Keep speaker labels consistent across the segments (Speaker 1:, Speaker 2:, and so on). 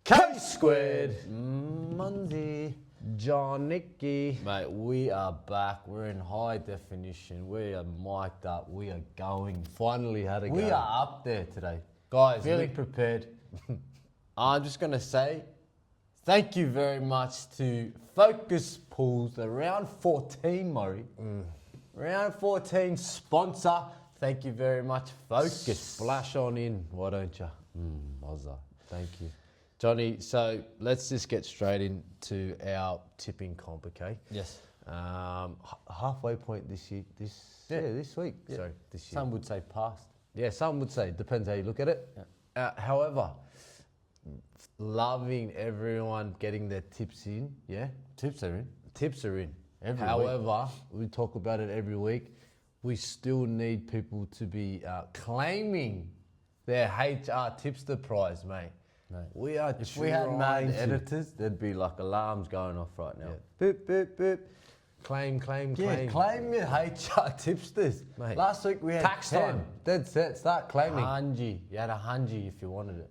Speaker 1: K-Squared.
Speaker 2: Monday.
Speaker 1: John Nicky.
Speaker 2: Mate, we are back. We're in high definition. We are mic'd up. We are going.
Speaker 1: Finally had a go.
Speaker 2: We are up there today. Guys,
Speaker 1: Feeling
Speaker 2: prepared. I'm just going to say thank you very much to Focus Pools, the round 14, Murray. Round 14 sponsor. Thank you very much, Focus.
Speaker 1: Splash on in, why don't you?
Speaker 2: Mozza. Thank you. Johnny, so let's just get straight into our tipping comp, okay?
Speaker 1: Yes.
Speaker 2: Halfway point this year, this week.
Speaker 1: Yeah.
Speaker 2: Sorry, this year.
Speaker 1: Some would say past.
Speaker 2: Yeah, some would say, depends how you look at it.
Speaker 1: Yeah.
Speaker 2: However, loving everyone getting their tips in, yeah?
Speaker 1: Tips are in.
Speaker 2: Tips are in.
Speaker 1: Every
Speaker 2: However, we talk about it every week. We still need people to be claiming their HR Tipster prize, mate.
Speaker 1: Mate,
Speaker 2: We are
Speaker 1: If we had made
Speaker 2: to-
Speaker 1: editors, there'd be like alarms going off right now.
Speaker 2: Yeah. Boop, boop, boop. Claim.
Speaker 1: Yeah, claim your HR tipsters.
Speaker 2: Mate.
Speaker 1: Last week we had
Speaker 2: Tax
Speaker 1: 10.
Speaker 2: time. Dead set. Start claiming.
Speaker 1: Hanji. You had a hanji if you wanted it.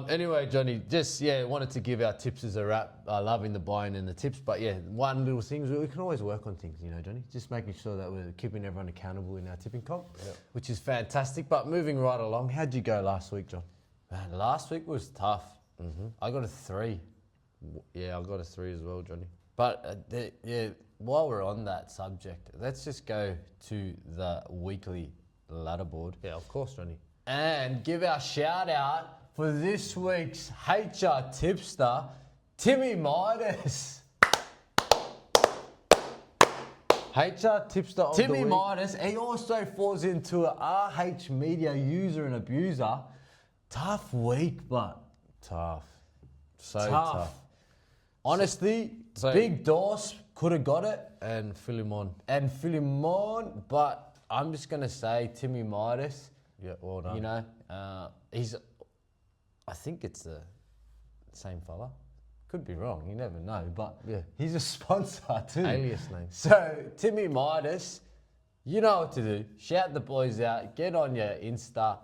Speaker 2: Anyway, Johnny, just wanted to give our tipsters a wrap. Loving the buy-in and the tips, but one little thing we can always work on things, Johnny. Just making sure that we're keeping everyone accountable in our tipping comp, which is fantastic. But moving right along, how'd you go last week, John?
Speaker 1: Man, last week was tough. I got a 3.
Speaker 2: Yeah, I got a 3 as well, Johnny.
Speaker 1: But while we're on that subject, let's just go to the weekly ladder board
Speaker 2: Yeah, of course, Johnny.
Speaker 1: and give our shout out for this week's HR tipster, Timmy Midas.
Speaker 2: HR tipster of
Speaker 1: Timmy
Speaker 2: the week.
Speaker 1: Midas, he also falls into a RH Media user and abuser. Tough week, but
Speaker 2: Tough. So
Speaker 1: tough.
Speaker 2: tough.
Speaker 1: Honestly,
Speaker 2: So-
Speaker 1: Big Doss could have got it
Speaker 2: And Philemon.
Speaker 1: and Philemon, but I'm just going to say Timmy Midas,
Speaker 2: Yeah, well done.
Speaker 1: he's, I think it's the same fella. Could be wrong, you never know, but
Speaker 2: Yeah.
Speaker 1: he's a sponsor too.
Speaker 2: Alias name.
Speaker 1: So, Timmy Midas, you know what to do. Shout the boys out, get on your Insta,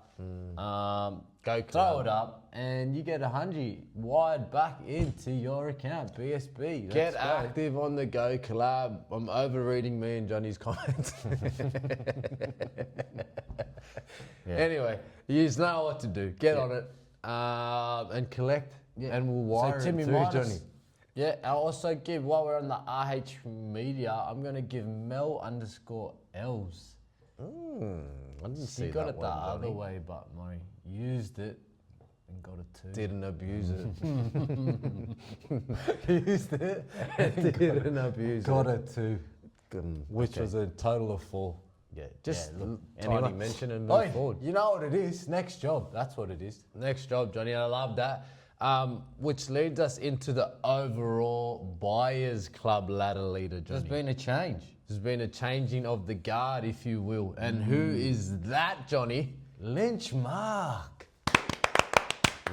Speaker 2: Go
Speaker 1: throw
Speaker 2: club.
Speaker 1: it up, and you get 100 wired back into your account, BSB. Let's
Speaker 2: Get
Speaker 1: go.
Speaker 2: active on the Go collab. I'm overreading me and Johnny's comments. Anyway, you know what to do. Get on it and collect, and we'll wire
Speaker 1: So Timmy
Speaker 2: it through,
Speaker 1: Midas.
Speaker 2: Johnny.
Speaker 1: Yeah, I'll also give, while we're on the RH Media, I'm going to give Mel_Els.
Speaker 2: I didn't see
Speaker 1: He got
Speaker 2: that
Speaker 1: it the
Speaker 2: one,
Speaker 1: other
Speaker 2: Johnny.
Speaker 1: way, but Murray used it and got a 2.
Speaker 2: Didn't abuse it.
Speaker 1: Used it
Speaker 2: Didn't abuse
Speaker 1: got
Speaker 2: it.
Speaker 1: a 2, which was a total of 4.
Speaker 2: Yeah, just
Speaker 1: look,
Speaker 2: tiny
Speaker 1: anyway.
Speaker 2: mention and
Speaker 1: Oi,
Speaker 2: move forward.
Speaker 1: you know what it is? Next job. That's what it is.
Speaker 2: Next job, Johnny. I love that. Which leads us into the overall Buyers Club ladder leader,
Speaker 1: There's
Speaker 2: Johnny.
Speaker 1: been a change.
Speaker 2: There's been a changing of the guard, if you will. And who is that, Johnny?
Speaker 1: Lynch Mark.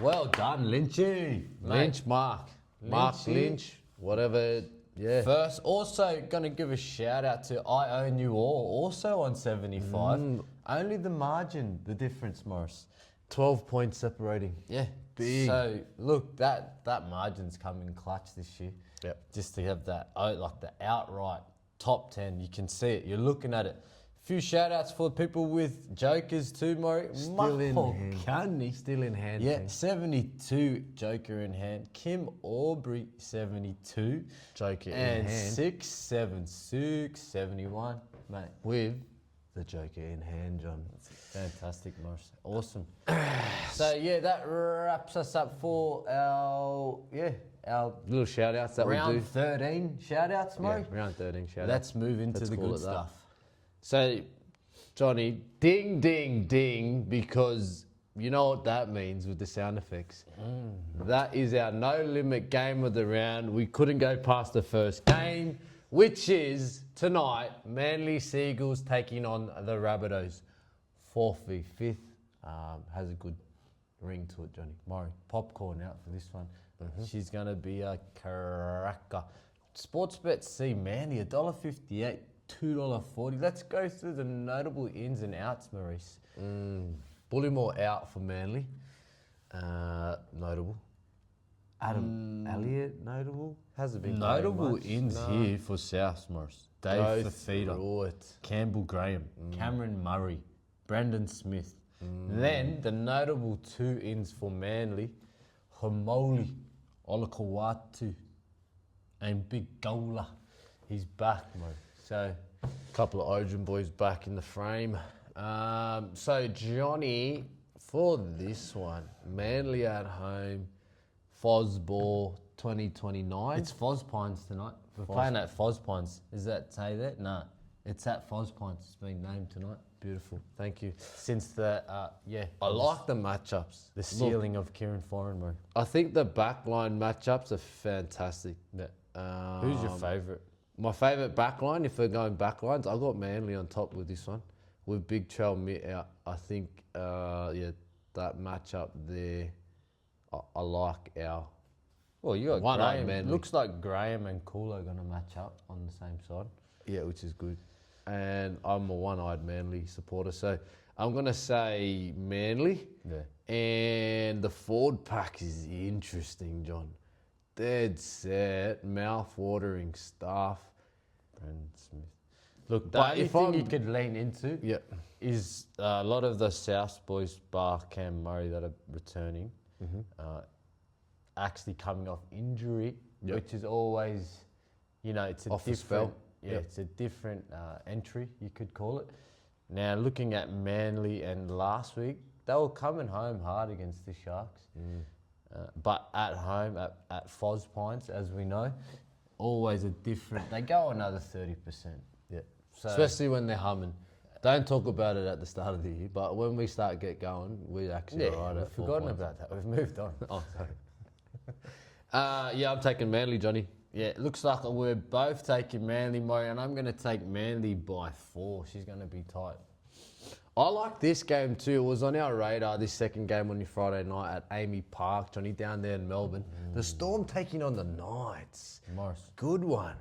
Speaker 1: Well done, Lynchy.
Speaker 2: Lynch Mark. Mark
Speaker 1: Lynchy.
Speaker 2: Lynch, whatever. Yeah.
Speaker 1: First, also going to give a shout out to I Own You All, also on 75. Only the margin, the difference, Morris.
Speaker 2: 12 points separating.
Speaker 1: Yeah,
Speaker 2: Big.
Speaker 1: So look, that margin's come in clutch this year.
Speaker 2: Yep.
Speaker 1: Just to have that, like the outright top 10, you can see it. You're looking at it. Few shout outs for people with jokers too, Murray.
Speaker 2: Still in
Speaker 1: Mahal
Speaker 2: hand.
Speaker 1: Canny.
Speaker 2: Still in hand.
Speaker 1: Yeah,
Speaker 2: King.
Speaker 1: 72 joker in hand. Kim Aubrey, 72.
Speaker 2: Joker in
Speaker 1: And
Speaker 2: hand.
Speaker 1: 676, 71. Mate,
Speaker 2: With the Joker in hand, John.
Speaker 1: fantastic, Morris. Awesome. So, yeah, that wraps us up for our
Speaker 2: Little shout outs that we do.
Speaker 1: round 13 shout outs,
Speaker 2: Yeah,
Speaker 1: Murray.
Speaker 2: round 13 shout outs.
Speaker 1: Let's move into
Speaker 2: Let's
Speaker 1: the
Speaker 2: call
Speaker 1: good
Speaker 2: it that.
Speaker 1: stuff.
Speaker 2: So, Johnny, ding, ding, ding, because you know what that means with the sound effects. That is our no limit game of the round. We couldn't go past the first game, which is tonight, Manly Seagulls taking on the Rabbitohs. 4th v 5th. Has a good ring to it, Johnny.
Speaker 1: Murray, popcorn out for this one. She's going to be a cracker. Sportsbet C Manly, $1.58, $2.40. Let's go through the notable ins and outs, Maurice.
Speaker 2: Bullymore out for Manly. Notable. Adam Elliott notable? Hasn't been playing
Speaker 1: Notable
Speaker 2: much.
Speaker 1: ins
Speaker 2: No.
Speaker 1: here for South Morris.
Speaker 2: Go
Speaker 1: Dave Fafita,
Speaker 2: through it.
Speaker 1: Campbell Graham, Cameron Murray, Brendan Smith. Then the notable 2 ins for Manly, Homoli, Olakawatu, and Big Gola. He's back, mate. So,
Speaker 2: Couple of Origin boys back in the frame. So Johnny, for this one, Manly at home, Fosball 2029.
Speaker 1: it's Fospines tonight. We're playing at Fospines. Is that say that? No. It's at Fospines. It's been named tonight.
Speaker 2: Beautiful. Thank you.
Speaker 1: Since the,
Speaker 2: I like the matchups.
Speaker 1: the ceiling of Kieran Foran, bro.
Speaker 2: I think the backline matchups are fantastic.
Speaker 1: Who's your favourite?
Speaker 2: My favourite backline, if we're going backlines, I got Manly on top with this one. With Big Trail Mitt out, I think, that matchup there, I like our.
Speaker 1: Well, you got
Speaker 2: One-eyed
Speaker 1: Graham.
Speaker 2: Manly.
Speaker 1: Looks like Graham and Cool are going to match up on the same side.
Speaker 2: Yeah, which is good. And I'm a one-eyed Manly supporter, so I'm going to say Manly.
Speaker 1: Yeah.
Speaker 2: And the forward pack is interesting, John. Dead set, mouth-watering stuff.
Speaker 1: Brendan Smith. Look, the
Speaker 2: But
Speaker 1: only
Speaker 2: if
Speaker 1: thing you
Speaker 2: I'm-
Speaker 1: could lean into
Speaker 2: Yeah.
Speaker 1: is a lot of the South boys, bar Cam Murray, that are returning, actually coming off injury,
Speaker 2: Yep.
Speaker 1: which is always, it's a
Speaker 2: Off a
Speaker 1: different,
Speaker 2: spell.
Speaker 1: yeah,
Speaker 2: Yep.
Speaker 1: it's a different entry, you could call it. Now, looking at Manly and last week, they were coming home hard against the Sharks. But at home, at Fospines, as we know, always a different, they go another 30%.
Speaker 2: Yeah.
Speaker 1: So-
Speaker 2: Especially when they're humming. Don't talk about it at the start of the year, but when we start get going, we're actually
Speaker 1: Yeah,
Speaker 2: alright
Speaker 1: we've
Speaker 2: at 4
Speaker 1: forgotten
Speaker 2: points.
Speaker 1: about that. We've moved on.
Speaker 2: Oh, sorry. Yeah, I'm taking Manly, Johnny.
Speaker 1: Yeah, it looks like we're both taking Manly, Murray, and I'm going to take Manly by 4. She's going to be tight.
Speaker 2: I like this game too. It was on our radar, this second game on your Friday night at Amy Park, Johnny, down there in Melbourne. The Storm taking on the Knights.
Speaker 1: Morris.
Speaker 2: Good one.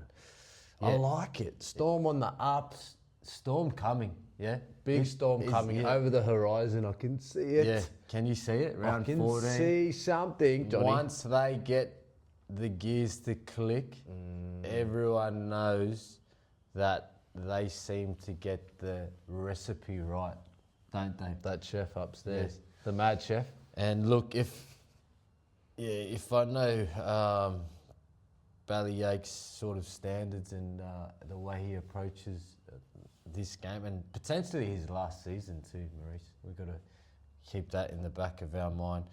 Speaker 2: I
Speaker 1: Yeah.
Speaker 2: like it. Storm on the ups.
Speaker 1: Storm coming, yeah?
Speaker 2: Big
Speaker 1: Is-
Speaker 2: storm
Speaker 1: is-
Speaker 2: coming
Speaker 1: yeah.
Speaker 2: over the horizon. I can see it.
Speaker 1: Yeah, can you see it?
Speaker 2: I
Speaker 1: Round
Speaker 2: can
Speaker 1: 14.
Speaker 2: see something, Johnny.
Speaker 1: Once they get the gears to click, everyone knows that they seem to get the recipe right, don't they?
Speaker 2: That chef upstairs,
Speaker 1: Yes.
Speaker 2: the mad chef.
Speaker 1: And look, if I know Ballyyake's sort of standards and the way he approaches this game, and potentially his last season too, Maurice, we've got to keep that in the back of our mind.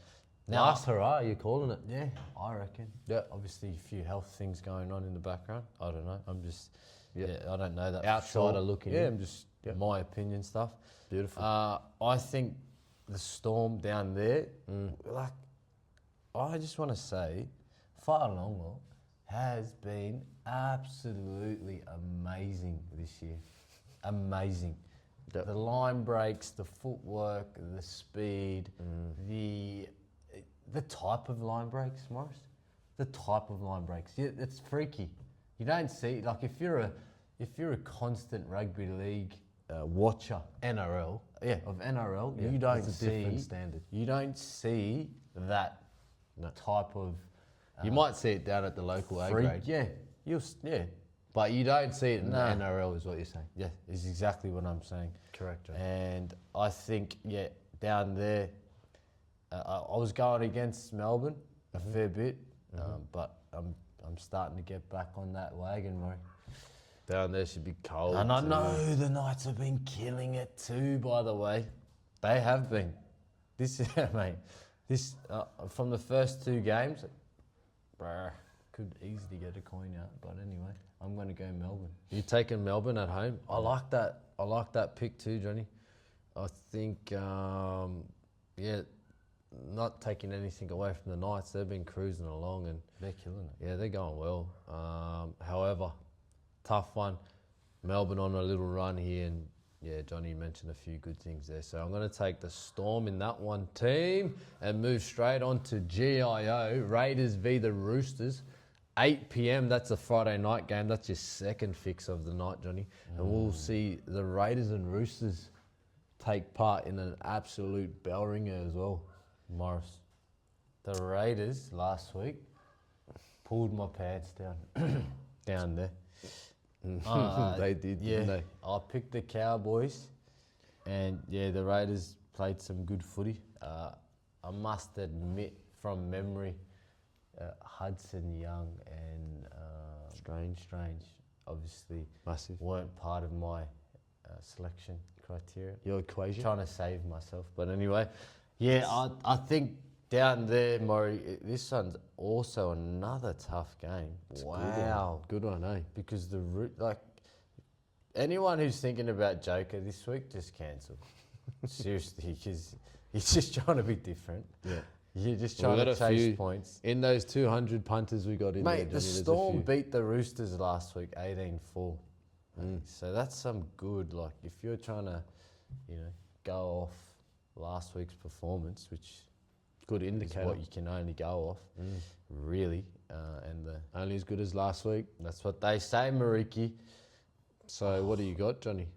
Speaker 1: Now,
Speaker 2: Last hurrah, you're calling it.
Speaker 1: yeah, I reckon.
Speaker 2: Yeah.
Speaker 1: Obviously, a few health things going on in the background. I don't know. I'm just,
Speaker 2: Yeah.
Speaker 1: I don't know that. for
Speaker 2: Outsider
Speaker 1: sure.
Speaker 2: looking
Speaker 1: Yeah,
Speaker 2: in.
Speaker 1: I'm just
Speaker 2: Yeah.
Speaker 1: my opinion stuff.
Speaker 2: Beautiful.
Speaker 1: I think the Storm down there, like, I just want to say, Whaolongo has been absolutely amazing this year. Amazing.
Speaker 2: Yep.
Speaker 1: The line breaks, the footwork, the speed, the type of line breaks, Morris. The type of line breaks. Yeah, it's freaky. You don't see, like, if you're a constant rugby league watcher,
Speaker 2: NRL.
Speaker 1: yeah, of NRL,
Speaker 2: Yeah,
Speaker 1: you don't
Speaker 2: it's a
Speaker 1: see
Speaker 2: different standard.
Speaker 1: You don't see that type of
Speaker 2: You might see it down at the local A
Speaker 1: freak.
Speaker 2: grade,
Speaker 1: Yeah, yeah,
Speaker 2: but you don't see it in
Speaker 1: No.
Speaker 2: the NRL, is what you're saying.
Speaker 1: yeah. Is exactly what I'm saying.
Speaker 2: Correct, Joe.
Speaker 1: And I think, down there, I was going against Melbourne a fair bit, but I'm starting to get back on that wagon, Murray.
Speaker 2: Down there should be cold.
Speaker 1: And I
Speaker 2: too.
Speaker 1: know the Knights have been killing it too, by the way. They have been. This, mate, this, from the first 2 games, could easily get a coin out. But anyway, I'm going to go Melbourne.
Speaker 2: You taking Melbourne at home? I like that. I like that pick too, Johnny. I think, not taking anything away from the Knights. They've been cruising along and
Speaker 1: They're killing it.
Speaker 2: yeah, they're going well. However, tough one. Melbourne on a little run here, and yeah, Johnny mentioned a few good things there. So I'm going to take the Storm in that one team and move straight on to GIO Raiders v the Roosters. 8 p.m. That's a Friday night game. That's your second fix of the night, Johnny. And we'll see the Raiders and Roosters take part in an absolute bell ringer as well.
Speaker 1: Morris. The Raiders last week pulled my pants down, down there.
Speaker 2: They did,
Speaker 1: Yeah,
Speaker 2: didn't they?
Speaker 1: I picked the Cowboys, and yeah, the Raiders played some good footy. I must admit, from memory, Hudson Young and Strange obviously
Speaker 2: Massive.
Speaker 1: weren't part of my selection criteria.
Speaker 2: Your equation.
Speaker 1: Trying to save myself, but anyway, yeah, I think down there, Murray, this one's also another tough game. Wow,
Speaker 2: Good one, eh?
Speaker 1: because like anyone who's thinking about Joker this week, just cancel. Seriously, because he's just trying to be different.
Speaker 2: Yeah.
Speaker 1: You're just
Speaker 2: Well,
Speaker 1: trying
Speaker 2: we
Speaker 1: to
Speaker 2: got a
Speaker 1: chase
Speaker 2: few
Speaker 1: points.
Speaker 2: In those 200 punters we got in there,
Speaker 1: Mate, the
Speaker 2: Johnny, there's a
Speaker 1: Storm
Speaker 2: few.
Speaker 1: beat the Roosters last week 18-4. So that's some good, like, if you're trying to, go off last week's performance, which
Speaker 2: Good
Speaker 1: is
Speaker 2: indicator.
Speaker 1: what you can only go off, really. And
Speaker 2: Only as good as last week.
Speaker 1: that's what they say, Mariki.
Speaker 2: So what do you got, Johnny?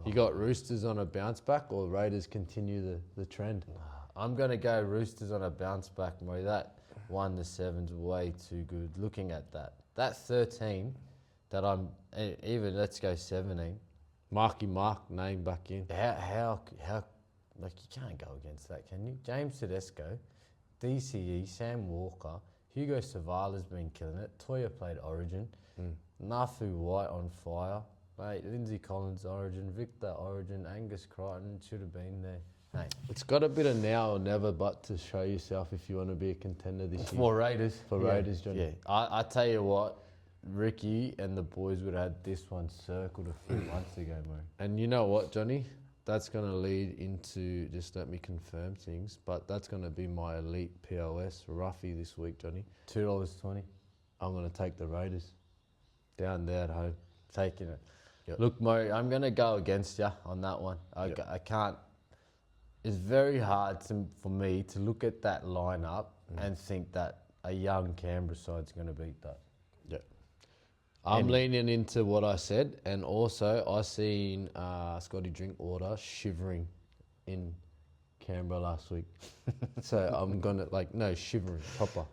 Speaker 2: You got Roosters on a bounce back or Raiders continue the trend?
Speaker 1: I'm going to go Roosters on a bounce back, Murray. That 1-7's way too good. Looking at that. That 13 that even let's go 17.
Speaker 2: Marky Mark, name back in.
Speaker 1: How, like you can't go against that, can you? James Tedesco, DCE, Sam Walker, Hugo Savala's been killing it. Toya played Origin. Nafu White on fire. Mate, Lindsay Collins Origin, Victor Origin, Angus Crichton should have been there. Mate,
Speaker 2: It's got a bit of now or never but to show yourself if you want to be a contender this year.
Speaker 1: for Raiders.
Speaker 2: For Raiders, Johnny.
Speaker 1: Yeah, I tell you what, Ricky and the boys would have had this one circled a few months ago, mate.
Speaker 2: And you know what, Johnny? That's going to lead into, just let me confirm things, but that's going to be my elite POS roughie this week, Johnny.
Speaker 1: $2.20.
Speaker 2: I'm going to take the Raiders down there at home.
Speaker 1: Taking it.
Speaker 2: Yep.
Speaker 1: Look, Murray, I'm going to go against you on that one. I can't. It's very hard for me to look at that lineup and think that a young Canberra side's going to beat that.
Speaker 2: Yeah. I'm leaning into what I said, and also I seen Scotty Drinkwater shivering in Canberra last week. So I'm going to, shivering, proper.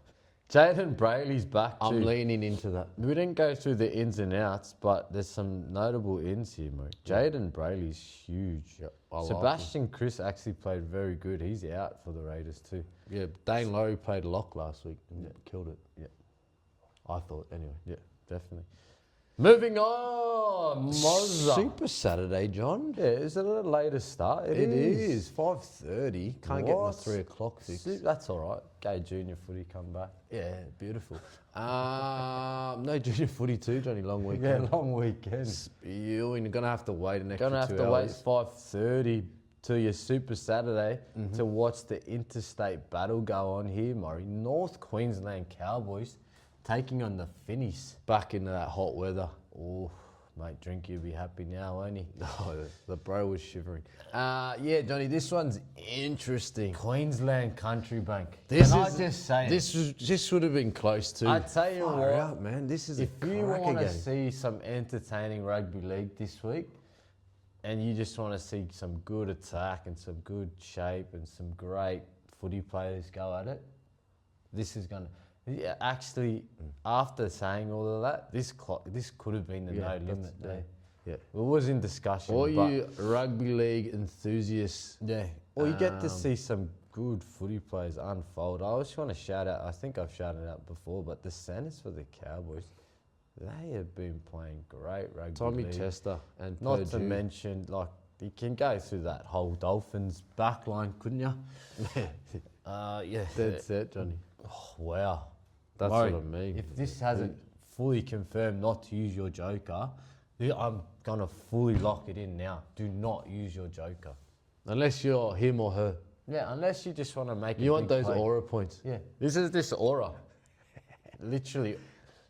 Speaker 1: Jaden Brayley's back too.
Speaker 2: I'm leaning into that.
Speaker 1: We didn't go through the ins and outs, but there's some notable ins here, mate. Jaden Brayley's huge.
Speaker 2: Yep, I like
Speaker 1: Sebastian Chris actually played very good. He's out for the Raiders too.
Speaker 2: Yeah, Dane Laurie played lock last week and killed it.
Speaker 1: Yeah.
Speaker 2: I thought, anyway.
Speaker 1: Yeah, definitely. Moving on, Mozza.
Speaker 2: Super Saturday, John.
Speaker 1: Yeah, is it a later start?
Speaker 2: It is 5:30. Can't get my
Speaker 1: What?
Speaker 2: 3 o'clock fix.
Speaker 1: That's all right. Gay junior footy come back.
Speaker 2: Yeah, beautiful. No junior footy too, Johnny. Long
Speaker 1: Yeah,
Speaker 2: weekend.
Speaker 1: long weekend.
Speaker 2: You're gonna have to wait an extra
Speaker 1: Gonna have
Speaker 2: 2
Speaker 1: to wait
Speaker 2: hours.
Speaker 1: 5:30 till your Super Saturday to watch the interstate battle go on here, Murray. North Queensland Cowboys taking on the Finnies.
Speaker 2: Back into that hot weather.
Speaker 1: Oh, mate, Drinky will be happy now, won't he?
Speaker 2: Oh, the bro was shivering. Yeah, Johnny, this one's interesting.
Speaker 1: Queensland Country Bank.
Speaker 2: This
Speaker 1: Can I
Speaker 2: is-
Speaker 1: just say it?
Speaker 2: This would have been close to.
Speaker 1: I tell you
Speaker 2: Far
Speaker 1: what,
Speaker 2: out, man. This is
Speaker 1: if
Speaker 2: a
Speaker 1: you
Speaker 2: cracker
Speaker 1: want to
Speaker 2: game.
Speaker 1: see some entertaining rugby league this week, and you just want to see some good attack and some good shape and some great footy players go at it, this is going to... Yeah, actually, after saying all of that, this could have been the no limit day.
Speaker 2: Yeah.
Speaker 1: It was in discussion,
Speaker 2: All
Speaker 1: but
Speaker 2: you rugby league enthusiasts.
Speaker 1: yeah, or you get to see some good footy players unfold. I just want to shout out, I think I've shouted out before, but the centres for the Cowboys, they have been playing great rugby
Speaker 2: Tommy
Speaker 1: league.
Speaker 2: Tester and
Speaker 1: Not to
Speaker 2: Purdue.
Speaker 1: mention, like, you can go through that whole Dolphins back line, couldn't you? Yeah.
Speaker 2: That's it, Johnny.
Speaker 1: Oh, wow.
Speaker 2: That's
Speaker 1: Murray,
Speaker 2: what I mean.
Speaker 1: If this hasn't fully confirmed not to use your joker, I'm going to fully lock it in now. Do not use your joker.
Speaker 2: Unless you're him or her.
Speaker 1: Yeah, unless you just want to make
Speaker 2: You
Speaker 1: a
Speaker 2: want
Speaker 1: big
Speaker 2: those
Speaker 1: play.
Speaker 2: aura points.
Speaker 1: Yeah, this is this aura. Literally,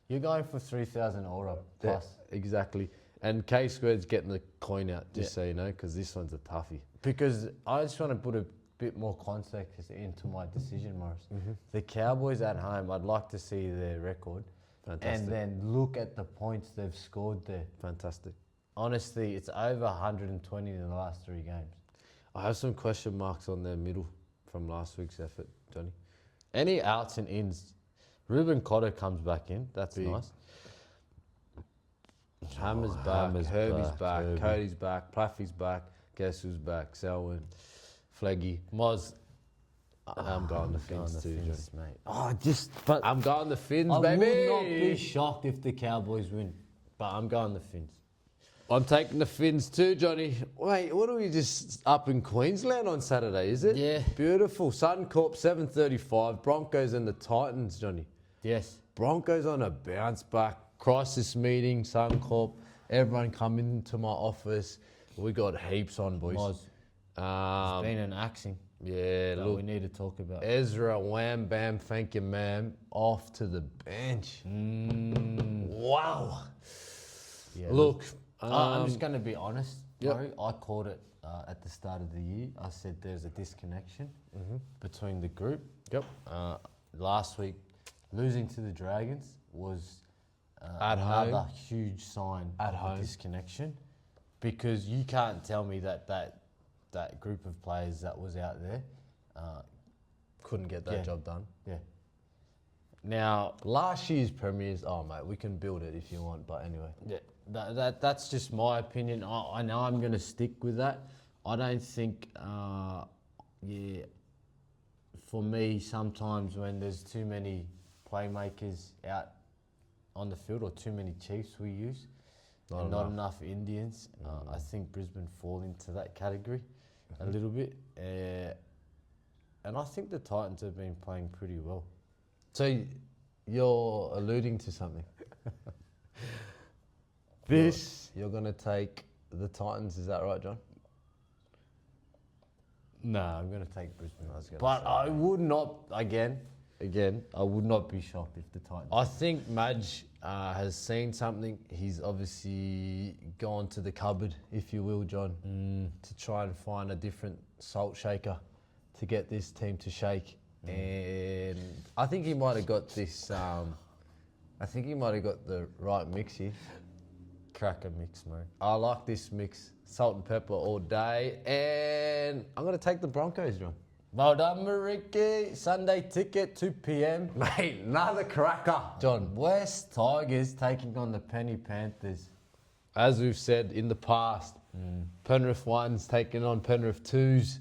Speaker 1: you're going for 3,000 aura plus.
Speaker 2: Yeah, exactly. And K Squared's getting the coin out, just so you know, because this one's a toughie.
Speaker 1: Because I just want to put a bit more context into my decision, Morris. The Cowboys at home, I'd like to see their record.
Speaker 2: Fantastic.
Speaker 1: And then look at the points they've scored there.
Speaker 2: Fantastic.
Speaker 1: Honestly, it's over 120 in the last 3 games.
Speaker 2: I have some question marks on their middle from last week's effort, Johnny.
Speaker 1: Any outs and ins? Ruben Cotter comes back in. That's
Speaker 2: Big.
Speaker 1: nice.
Speaker 2: Hammer's back,
Speaker 1: Hammer's
Speaker 2: Herbie's
Speaker 1: back,
Speaker 2: back,
Speaker 1: Herbie.
Speaker 2: Cody's back, Plaffy's back. Guess who's back? Selwyn, Fleggy.
Speaker 1: Moz.
Speaker 2: I'm going the Finns too, Johnny.
Speaker 1: mate. Oh, but
Speaker 2: I'm going the Finns,
Speaker 1: I
Speaker 2: baby.
Speaker 1: would not be shocked if the Cowboys win. But I'm going the Finns.
Speaker 2: I'm taking the Finns too, Johnny. Wait, what are we just up in Queensland on Saturday, is it?
Speaker 1: Yeah.
Speaker 2: Beautiful. Suncorp, 7:35. Broncos and the Titans, Johnny.
Speaker 1: Yes.
Speaker 2: Broncos on a bounce back. Crisis meeting, Suncorp. Everyone come into my office. We got heaps on, boys.
Speaker 1: Moz. It's been an axing
Speaker 2: Yeah,
Speaker 1: that
Speaker 2: look.
Speaker 1: we need to talk about.
Speaker 2: Ezra, wham, bam, thank you, ma'am. Off to the bench. Wow.
Speaker 1: Yeah,
Speaker 2: Look,
Speaker 1: I'm just going to be honest,
Speaker 2: Yep.
Speaker 1: Murray. I called it at the start of the year. I said there's a disconnection between the group.
Speaker 2: Yep.
Speaker 1: Last week, losing to the Dragons was
Speaker 2: At home.
Speaker 1: another huge sign
Speaker 2: At
Speaker 1: of
Speaker 2: home.
Speaker 1: a disconnection, because you can't tell me that group of players that was out there,
Speaker 2: Couldn't get that
Speaker 1: Yeah.
Speaker 2: job done.
Speaker 1: yeah. Now,
Speaker 2: Last year's premiers, oh mate, we can build it if you want, but anyway.
Speaker 1: yeah, that's just my opinion. I know I'm going to stick with that. I don't think, for me, sometimes when there's too many playmakers out on the field or too many Chiefs we use,
Speaker 2: Not
Speaker 1: and not enough Indians, I think Brisbane fall into that category a little bit. And I think the Titans have been playing pretty well.
Speaker 2: So you're alluding to something. You're going to take the Titans, is that right, John?
Speaker 1: No, I'm going to take Brisbane.
Speaker 2: I was gonna
Speaker 1: But
Speaker 2: say
Speaker 1: I would not, again, I would not be shocked if the Titans.
Speaker 2: I think Madge has seen something. He's obviously gone to the cupboard, if you will, John, to try and find a different salt shaker to get this team to shake. And I think he might have got this. I think he might have got the right mix here.
Speaker 1: Cracker mix, mate.
Speaker 2: I like this mix, salt and pepper all day, and I'm gonna take the Broncos, John.
Speaker 1: Well done, Mariki. Sunday ticket, 2 p.m.
Speaker 2: Mate, another cracker, John.
Speaker 1: West Tigers taking on the Penny Panthers.
Speaker 2: As we've said in the past, Penrith 1's taking on Penrith 2's.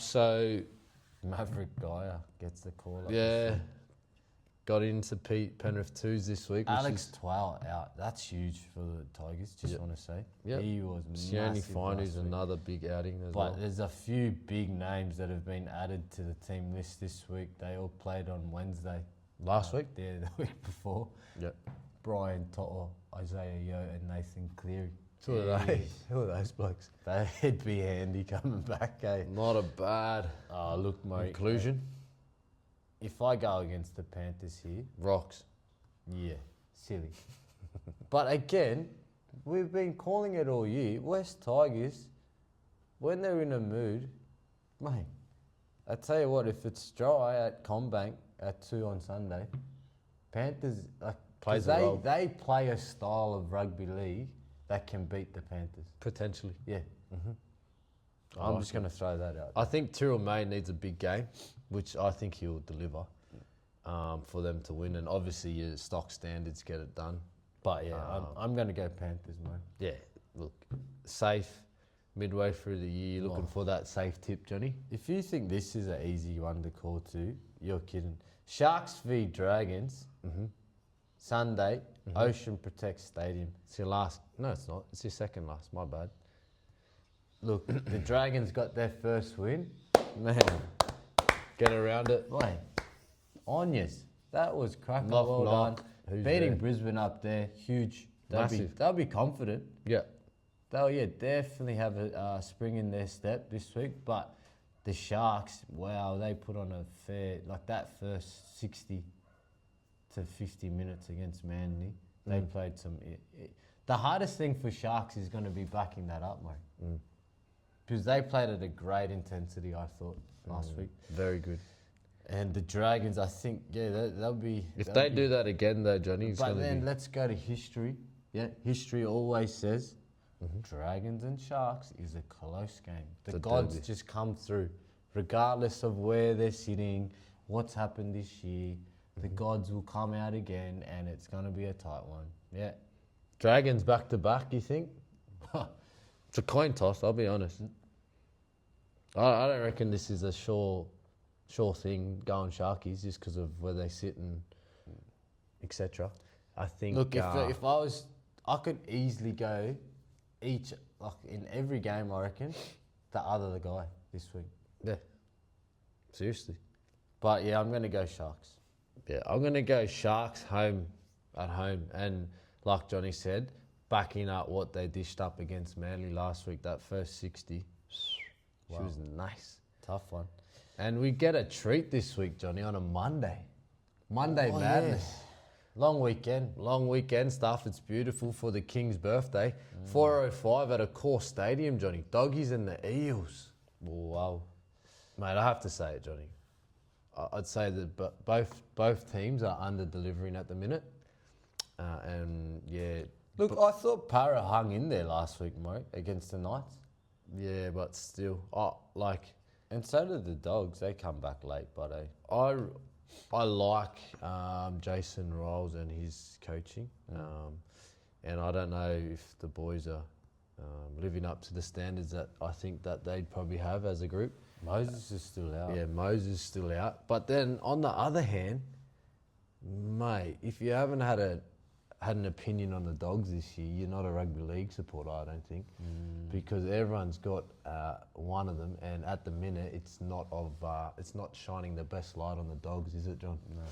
Speaker 2: So,
Speaker 1: Maverick Geyer gets the call up.
Speaker 2: yeah, got into Penrith 2's this week. Which
Speaker 1: Alex
Speaker 2: is
Speaker 1: Twal out. That's huge for the Tigers, just
Speaker 2: Yep.
Speaker 1: want to say.
Speaker 2: Yep.
Speaker 1: He was
Speaker 2: Sione
Speaker 1: massive
Speaker 2: Fine
Speaker 1: last
Speaker 2: is
Speaker 1: week.
Speaker 2: another big outing as
Speaker 1: But
Speaker 2: well.
Speaker 1: there's a few big names that have been added to the team list this week. They all played on Wednesday.
Speaker 2: Last week?
Speaker 1: Yeah, the week before.
Speaker 2: Yep.
Speaker 1: Brian Toto, Isaiah Yo, and Nathan Cleary.
Speaker 2: Who are they? Who are those blokes?
Speaker 1: They'd be handy coming back, eh?
Speaker 2: Not a bad
Speaker 1: Look, mate.
Speaker 2: inclusion.
Speaker 1: If I go against the Panthers here,
Speaker 2: Rocks.
Speaker 1: yeah, silly. But again, we've been calling it all year. West Tigers, when they're in a mood, mate, I tell you what, if it's dry at Combank at 2 on Sunday, Panthers, like, 'cause
Speaker 2: Plays a role.
Speaker 1: they play a style of rugby league that can beat the Panthers.
Speaker 2: Potentially.
Speaker 1: Yeah.
Speaker 2: I
Speaker 1: I'm
Speaker 2: like
Speaker 1: just going to throw that out.
Speaker 2: I think Tyrrell May needs a big game, which I think he'll deliver for them to win. And obviously, your stock standards get it done.
Speaker 1: But yeah, I'm going to go Panthers, mate.
Speaker 2: Yeah, look, safe midway through the year, looking for that safe tip, Johnny.
Speaker 1: If you think this is an easy one to call to, you're kidding. Sharks v Dragons, Sunday, Ocean Protect Stadium.
Speaker 2: It's your last. No, it's not. It's your second last. My bad.
Speaker 1: Look, the Dragons got their first win.
Speaker 2: Man, get around it.
Speaker 1: Wait, Onyas, that was cracker.
Speaker 2: Knock,
Speaker 1: Well
Speaker 2: knock.
Speaker 1: done.
Speaker 2: Who's
Speaker 1: Beating
Speaker 2: there?
Speaker 1: Brisbane up there, huge.
Speaker 2: Massive.
Speaker 1: They'll be confident.
Speaker 2: Yeah.
Speaker 1: They'll definitely have a spring in their step this week. But the Sharks, wow, they put on a fair, like that first 60 to 50 minutes against Manly. They played some. The hardest thing for Sharks is going to be backing that up, mate. Because they played at a great intensity, I thought, last week.
Speaker 2: Very good.
Speaker 1: And the Dragons, I think, they'll be.
Speaker 2: If
Speaker 1: they'll
Speaker 2: they
Speaker 1: be-
Speaker 2: do that again, though, Johnny, it's
Speaker 1: But
Speaker 2: going to
Speaker 1: then
Speaker 2: be.
Speaker 1: let's go to history. Yeah, history always says Dragons and Sharks is a close game. The
Speaker 2: It's a
Speaker 1: gods
Speaker 2: derby.
Speaker 1: just come through, regardless of where they're sitting, what's happened this year. The gods will come out again, and it's going to be a tight one. Yeah.
Speaker 2: Dragons back to back, you think? It's a coin toss, I'll be honest. I don't reckon this is a sure thing going Sharkies just because of where they sit and etc. I think.
Speaker 1: Look, if I could easily go in every game, I reckon, the guy this week.
Speaker 2: Yeah. Seriously.
Speaker 1: But yeah, I'm going to go Sharks.
Speaker 2: Yeah, I'm going to go Sharks at home. And like Johnny said, backing up what they dished up against Manly last week, that first 60. She was nice.
Speaker 1: Tough one.
Speaker 2: And we get a treat this week, Johnny, on a Monday. Monday Madness.
Speaker 1: Yeah. Long weekend.
Speaker 2: Long weekend stuff. It's beautiful for the King's birthday. 4:05 at a core stadium, Johnny. Doggies and the Eels.
Speaker 1: Wow.
Speaker 2: Mate, I have to say it, Johnny. I'd say that both teams are under-delivering at the minute. And, yeah...
Speaker 1: Look, I thought Para hung in there last week, mate, against the Knights.
Speaker 2: Yeah, but still...
Speaker 1: And so did the Dogs. They come back late, but
Speaker 2: I like Jason Riles and his coaching. And I don't know if the boys are living up to the standards that I think that they'd probably have as a group.
Speaker 1: Moses is still out.
Speaker 2: Yeah, Moses is still out. But then on the other hand, mate, if you haven't had an opinion on the Dogs this year, you're not a rugby league supporter, I don't think, because everyone's got one of them, and at the minute it's not shining the best light on the Dogs, is it, John?
Speaker 1: No.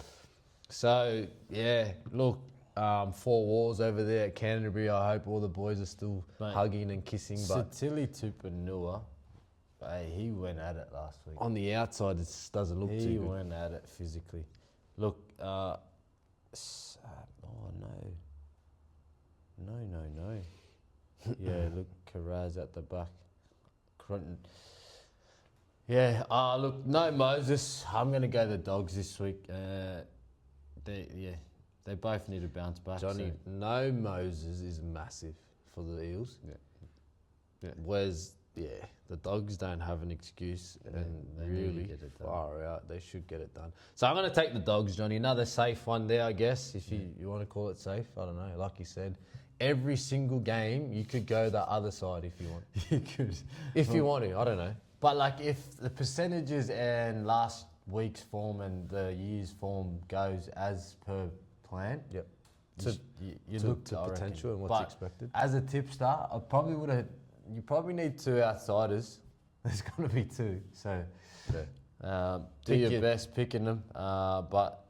Speaker 2: So yeah, look, 4 walls over there at Canterbury. I hope all the boys are still hugging and kissing. But
Speaker 1: Satili Tupanua, hey, he went at it last week.
Speaker 2: on the outside, it doesn't look too
Speaker 1: He
Speaker 2: good.
Speaker 1: went at it physically. Look, oh no. Yeah, look, Carraz at the back. Crunton. Yeah, look, no Moses. I'm going to go the Dogs this week. They both need to bounce back.
Speaker 2: Johnny, no Moses is massive for the Eels.
Speaker 1: Yeah.
Speaker 2: Whereas, the Dogs don't have an excuse, and
Speaker 1: they need to
Speaker 2: really
Speaker 1: get it done.
Speaker 2: far out, they should get it done. So I'm going to take the Dogs, Johnny. Another safe one there, I guess, if you want to call it safe. I don't know. Like you said, every single game you could go the other side if you want.
Speaker 1: You could.
Speaker 2: If you want to, I don't know.
Speaker 1: But like if the percentages and last week's form and the year's form goes as per plan,
Speaker 2: Yep.
Speaker 1: you
Speaker 2: To
Speaker 1: look I reckon.
Speaker 2: potential and what's
Speaker 1: But
Speaker 2: expected.
Speaker 1: as a tipster, I probably would have. You probably need 2 outsiders. There's going to be 2. So do
Speaker 2: Pick
Speaker 1: your
Speaker 2: your-
Speaker 1: best picking them. But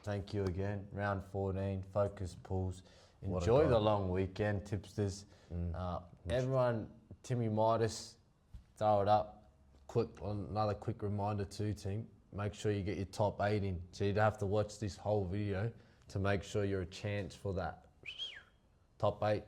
Speaker 1: thank you again. Round 14, focus pools.
Speaker 2: What a
Speaker 1: Enjoy
Speaker 2: guy.
Speaker 1: the long weekend, tipsters. Everyone, Timmy Midas, throw it up.
Speaker 2: Another quick reminder too, team. Make sure you get your top 8 in. So you'd have to watch this whole video to make sure you're a chance for that top 8.